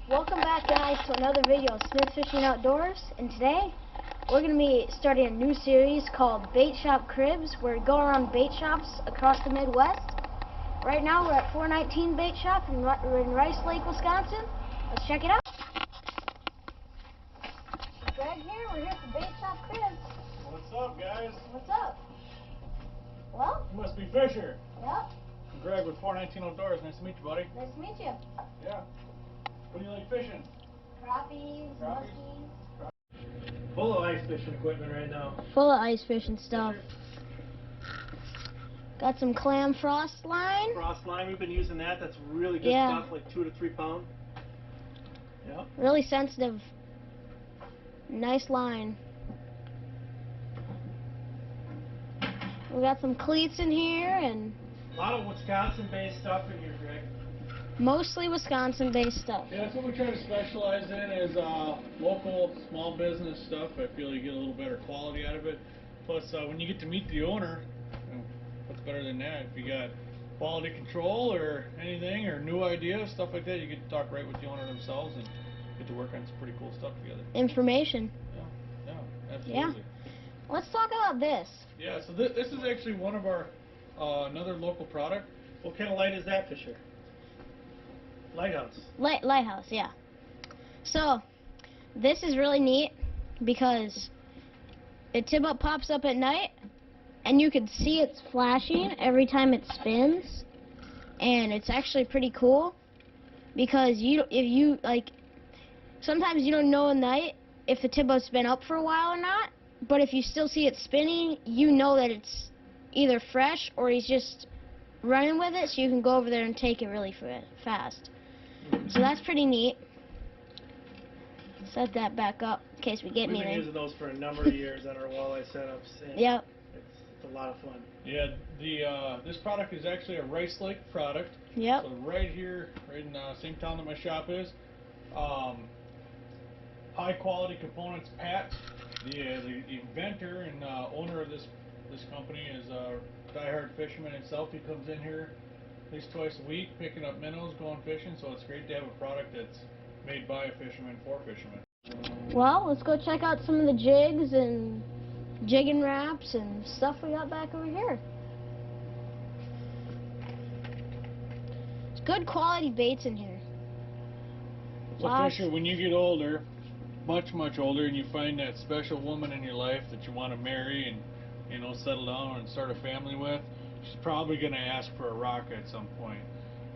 Welcome back, guys, to another video of Smith Fishing Outdoors, and today we're going to be starting a new series called Bait Shop Cribs, where we go around bait shops across the Midwest. Right now we're at 419 Bait Shop in Rice Lake, Wisconsin. Let's check it out. Greg here, we're here for Bait Shop Cribs. What's up, guys? What's up? Well? You must be Fisher. Yep. I'm Greg with 419 Outdoors. Nice to meet you, buddy. Nice to meet you. Yeah. What do you like fishing? Crappies, muskies. Full of ice fishing equipment right now. Full of ice fishing stuff. Got some clam frost line. Frost line, we've been using that. That's really good stuff, like 2 to 3 pound. Yeah. Really sensitive. Nice line. We got some cleats in here and A lot of Wisconsin-based stuff in here, Greg. mostly Wisconsin-based stuff. Yeah, that's what we try to specialize in is local small business stuff. I feel you get a little better quality out of it. Plus, when you get to meet the owner, you know, what's better than that? If you got quality control or anything or new ideas, stuff like that, you get to talk right with the owner themselves and get to work on some pretty cool stuff together. Information. Yeah, absolutely. Yeah. Let's talk about this. Yeah, so this is actually one of our another local product. What kind of light is that, Fisher? Lighthouse. Lighthouse, yeah. So, this is really neat because the tip-up pops up at night and you can see it's flashing every time it spins, and it's actually pretty cool because sometimes you don't know at night if the tip-up's been up for a while or not, but if you still see it spinning, you know that it's either fresh or he's just running with it, so you can go over there and take it really fast. So that's pretty neat. Set that back up in case we get anything. We've been using those for a number of years on our walleye setups. And yep. It's a lot of fun. Yeah, this product is actually a Rice Lake product. Yep. So right here, right in the same town that my shop is. High quality components. Pat, the inventor and owner of this company, is a diehard fisherman himself. He comes in here at least twice a week picking up minnows, going fishing, so it's great to have a product that's made by a fisherman for fishermen. Well, let's go check out some of the jigs and jigging wraps and stuff we got back over here. It's good quality baits in here. So Fisher, when you get older, much older, and you find that special woman in your life that you want to marry and, you know, settle down and start a family with, she's probably going to ask for a rock at some point.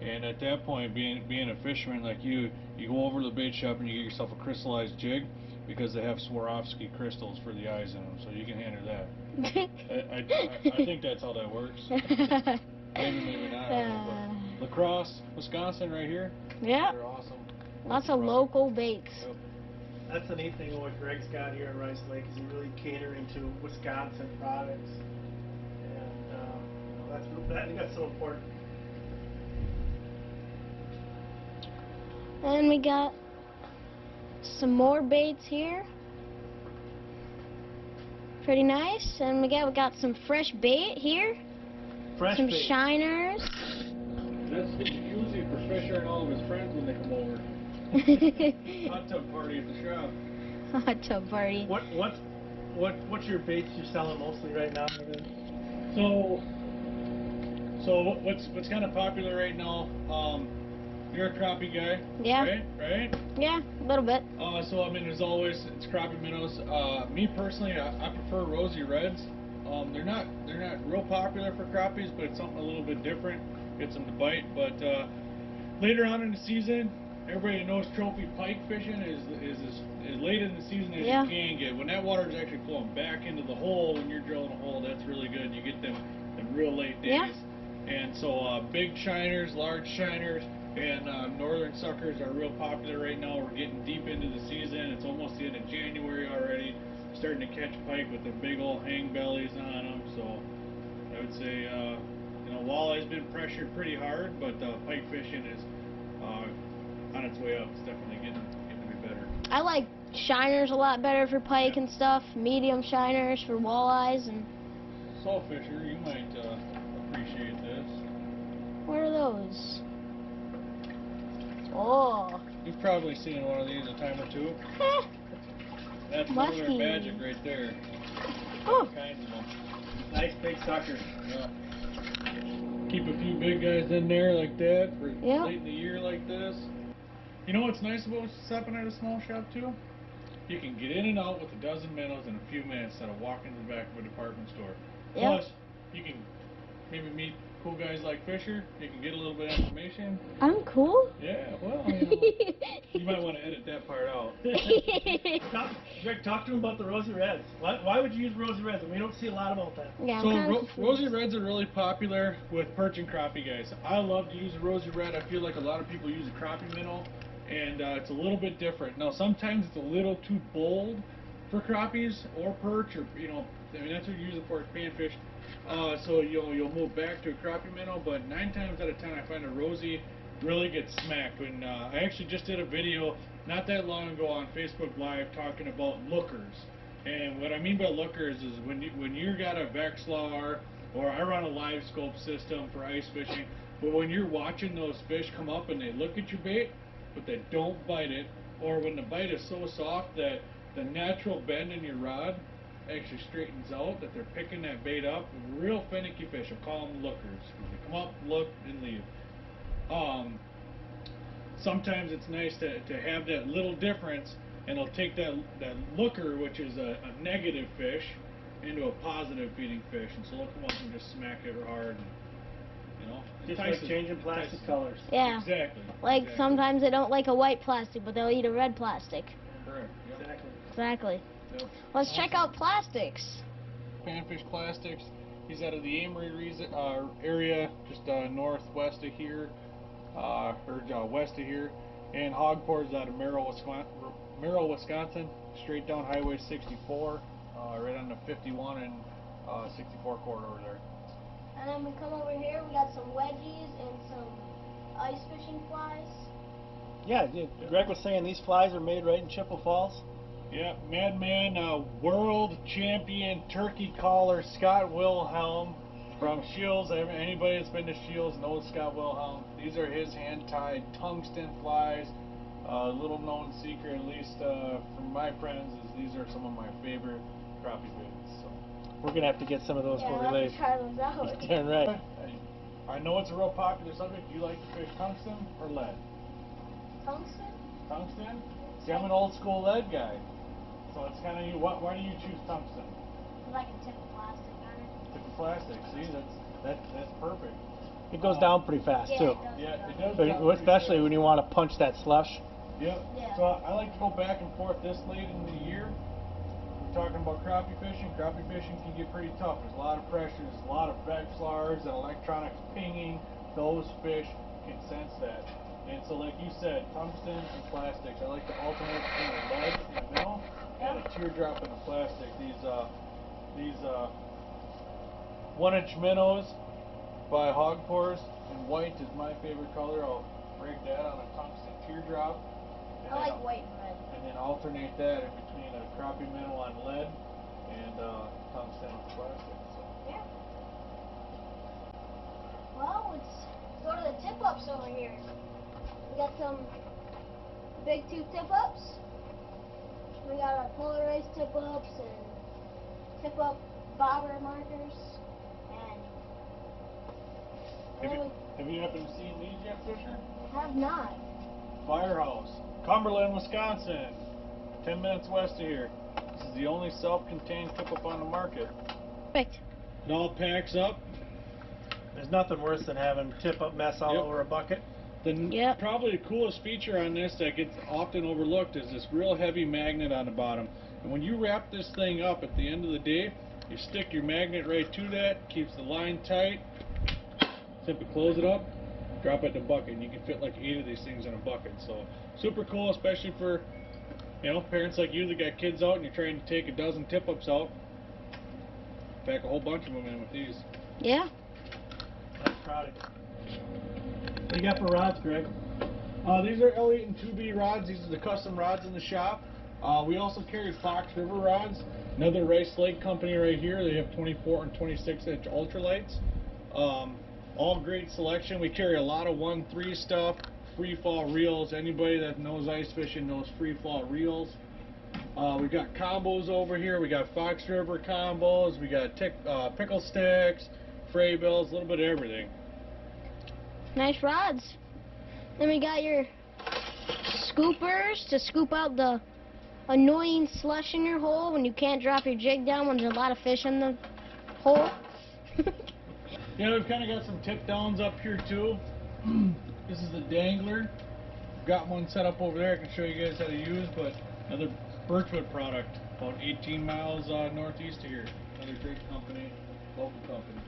And at that point, being a fisherman like you go over to the bait shop and you get yourself a crystallized jig, because they have Swarovski crystals for the eyes in them, so you can handle that. I think that's how that works. Maybe not. But La Crosse, Wisconsin, right here. Yeah. They're awesome. Lots of local baits. Yep. That's the neat thing of what Greg's got here in Rice Lake, is he's really catering to Wisconsin products. And I think that's so important. And we got some more baits here. Pretty nice. And we got some fresh bait here. Fresh some bait. Shiners. That's usually for Fisher and all of his friends when they come over. Hot tub party at the shop. Hot tub party. What's your baits you're selling mostly right now? So what's kind of popular right now? You're a crappie guy. Yeah. Right? Yeah, a little bit. So I mean, there's always it's crappie minnows. Me personally, I prefer rosy reds. They're not real popular for crappies, but it's something a little bit different. Gets them to bite. But later on in the season, everybody knows trophy pike fishing is as late in the season as you can get. When that water is actually flowing back into the hole when you're drilling a hole, that's really good. You get them real late days. Yeah. And so big shiners, large shiners, and northern suckers are real popular right now. We're getting deep into the season. It's almost the end of January already. Starting to catch pike with the big old hang bellies on them. So I would say, you know, walleye's been pressured pretty hard, but pike fishing is on its way up. It's definitely getting to be better. I like Shiners a lot better for pike and stuff. Medium Shiners for walleyes and. So Fisher, you might appreciate this. What are those? Oh, You've probably seen one of these a time or two. That's Musky. Northern Magic right there. Oh. All kinds of them. Nice big sucker. Yeah. Keep a few big guys in there like that for Yep. late in the year like this. You know what's nice about stopping at a small shop too? You can get in and out with a dozen minnows in a few minutes instead of walking to the back of a department store. Yep. Plus, you can maybe meet cool guys like Fisher. You can get a little bit of information. I'm cool. Yeah, well, you know, you might want to edit that part out. Greg, talk to him about the Rosy Reds. Why would you use Rosy Reds? We don't see a lot about that. Yeah, I'm So kinda confused. Rosy Reds are really popular with perch and crappie guys. I love to use a Rosy Red. I feel like a lot of people use a crappie minnow, and it's a little bit different. Now sometimes it's a little too bold for crappies or perch, or I mean that's what you use it for, panfish. So you'll move back to a crappie minnow, but 9 times out of 10 I find a Rosy really gets smacked. When I actually just did a video not that long ago on Facebook Live talking about lookers, and what I mean by lookers is when you got a Vexlar, or I run a live scope system for ice fishing, but when you're watching those fish come up and they look at your bait but they don't bite it, or when the bite is so soft that the natural bend in your rod actually straightens out, that they're picking that bait up, real finicky fish, I'll call them lookers. They come up, look, and leave. Sometimes it's nice to have that little difference, and they'll take that looker, which is a negative fish, into a positive feeding fish, and so they'll come up and just smack it hard, and, just like changing plastic colors. Yeah. Exactly. Like exactly. sometimes they don't like a white plastic, but they'll eat a red plastic. Correct. Yep. Exactly. Exactly. Yep. Let's check out plastics. Panfish Plastics. He's out of the Amory area, just northwest of here, or west of here. And Hogport's out of Merrill, Wisconsin, straight down Highway 64, right on the 51 and 64 corridor there. And then we come over here, we got some wedgies and some ice fishing flies. Yeah, Greg was saying these flies are made right in Chippewa Falls. Yeah, Madman world champion turkey caller Scott Wilhelm from Shields. Anybody that's been to Shields knows Scott Wilhelm. These are his hand-tied tungsten flies. Little known secret, at least from my friends, is these are some of my favorite crappie baits. So we're gonna have to get some of those for we leave. Try those out. Damn right. I know it's a real popular subject. Do you like to fish tungsten or lead? Tungsten? Tungsten? See, I'm an old school lead guy. So it's kind of you. Why do you choose tungsten? Like a tip of plastic on it. Tip of plastic. See, that's perfect. It goes down pretty fast too. Yeah, it does. So, especially when you want to punch that slush. Yep. Yeah. So I like to go back and forth this late in the year. We're talking about crappie fishing. Crappie fishing can get pretty tough. There's a lot of pressure. There's a lot of Vexlars and electronics pinging. Those fish can sense that. And so, like you said, tungsten and plastics. I like to alternate between the lead in the middle and a teardrop in the plastic. These 1-inch minnows by Hogpores, and white is my favorite color. I'll break that on a tungsten teardrop. I like white and red. And then alternate that in between a crappie minnow on lead and tungsten on plastic. So. Yeah. Well, let's go to the tip-ups over here. We got some big tube tip-ups. We got our polarized tip-ups and tip-up bobber markers. And Have you happened to see these yet, Fisher? have not. Firehouse, Cumberland, Wisconsin, 10 minutes west of here. This is the only self-contained tip-up on the market. Perfect. It all packs up. There's nothing worse than having tip-up mess all Yep. over a bucket. Probably the coolest feature on this that gets often overlooked is this real heavy magnet on the bottom. And when you wrap this thing up at the end of the day, you stick your magnet right to that, keeps the line tight. Simply close it up, drop it in a bucket, and you can fit like 8 of these things in a bucket. So super cool, especially for parents like you that got kids out and you're trying to take a dozen tip-ups out. Pack a whole bunch of them in with these. Yeah. Nice product. What do you got for rods, Greg? These are Elliott and 2B rods. These are the custom rods in the shop. We also carry Fox River rods. Another Rice Lake company right here. They have 24 and 26-inch ultralights. All great selection. We carry a lot of 1-3 stuff. free fall reels. Anybody that knows ice fishing knows free fall reels. We got combos over here. We got Fox River combos. We got pickle sticks, fray bills, a little bit of everything. Nice rods. Then we got your scoopers to scoop out the annoying slush in your hole when you can't drop your jig down when there's a lot of fish in the hole. Yeah, we've kind of got some tip downs up here too. This is the dangler. Got one set up over there I can show you guys how to use, but another Birchwood product, about 18 miles northeast of here. Another great company, local company.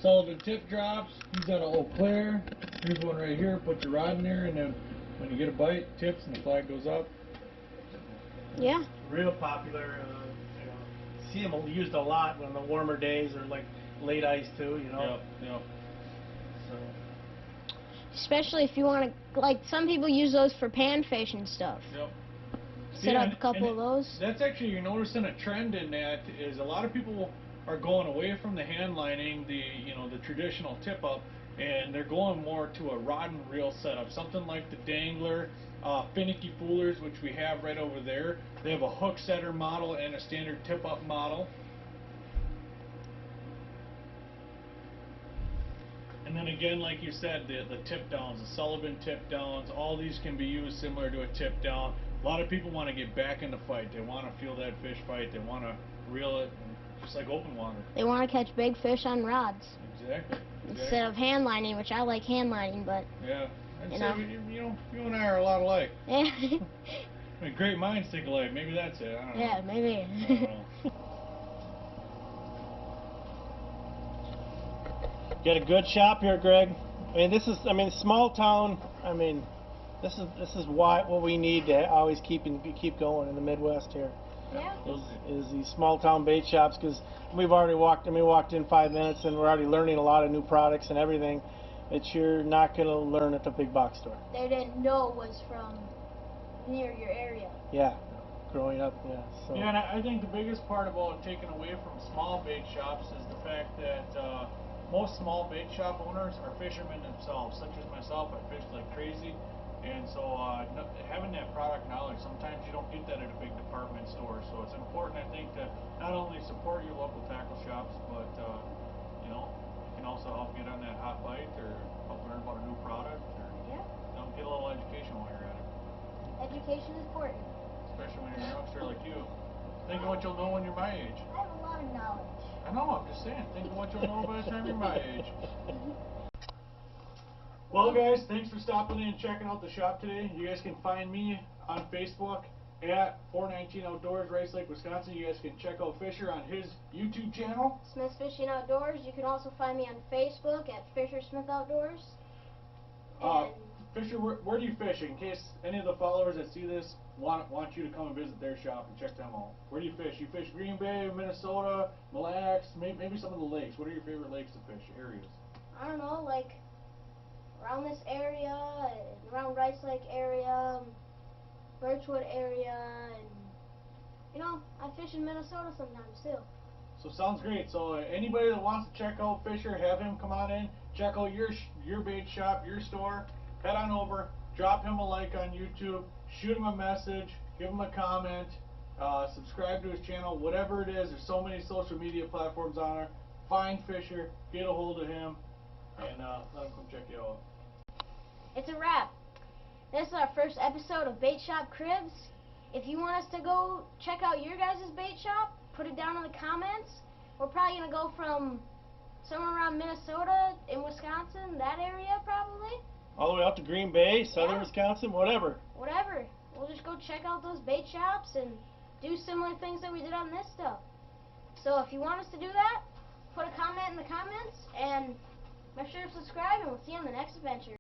Sullivan tip drops. He's got a Eau Claire. Here's one right here. Put your rod in there, and then when you get a bite, tips and the flag goes up. Yeah. Real popular. You know, see them used a lot when the warmer days or like late ice too. You know. Yep. So. Especially if you want to, like some people use those for panfish and stuff. Yep. Set up a couple of those. That's actually, you're noticing a trend in that is a lot of people are going away from the hand lining, the traditional tip up, and they're going more to a rod and reel setup, something like the dangler, finicky foolers, which we have right over there. They have a hook setter model and a standard tip up model. And then again, like you said, the tip downs, the Sullivan tip downs, all these can be used similar to a tip down. A lot of people want to get back in the fight. They want to feel that fish fight. They want to reel it, just like open water. They want to catch big fish on rods. Exactly. Instead of hand lining, which I like hand lining, but yeah, you know, you and I are a lot alike. Yeah. I mean, great minds think alike. Maybe that's it. I don't know. Yeah, maybe. I don't know. Got a good shop here, Greg. I mean, small town. I mean, this is what we need to always keep going in the Midwest here. Yeah. Is these small town bait shops, because we've already walked in 5 minutes and we're already learning a lot of new products and everything that you're not going to learn at the big box store. They didn't know was from near your area. Yeah, growing up, yeah. So. Yeah, and I think the biggest part about taking away from small bait shops is the fact that most small bait shop owners are fishermen themselves, such as myself. I fish like crazy, and so having that product knowledge, sometimes you don't get that at a big department store. So it's important, I think, to not only support your local tackle shops, but it can also help get on that hot bite or help learn about a new product, or get a little education while you're at it. Education is important. Especially when you're a youngster like you. Think of what you'll know when you're my age. I have a lot of knowledge. I know, I'm just saying. Think of what you'll know by the time you're my age. Well, guys, thanks for stopping in and checking out the shop today. You guys can find me on Facebook at 419 Outdoors, Rice Lake, Wisconsin. You guys can check out Fisher on his YouTube channel. Smith Fishing Outdoors. You can also find me on Facebook at Fischer Smith Outdoors. Fisher, where do you fish? In case any of the followers that see this want you to come and visit their shop and check them out. Where do you fish? You fish Green Bay, Minnesota, Mille Lacs, maybe some of the lakes. What are your favorite lakes to fish, areas? I don't know, like around this area, around Rice Lake area, Birchwood area, and I fish in Minnesota sometimes too. So sounds great. So anybody that wants to check out Fisher, have him come on in, check out your bait shop, your store. Head on over, drop him a like on YouTube, shoot him a message, give him a comment, subscribe to his channel, whatever it is. There's so many social media platforms on there. Find Fisher, get a hold of him, and let him come check you out. It's a wrap. This is our first episode of Bait Shop Cribs. If you want us to go check out your guys' bait shop, put it down in the comments. We're probably going to go from somewhere around Minnesota in Wisconsin, that area probably. All the way out to Green Bay, southern Wisconsin, whatever. Whatever. We'll just go check out those bait shops and do similar things that we did on this stuff. So if you want us to do that, put a comment in the comments and make sure to subscribe, and we'll see you on the next adventure.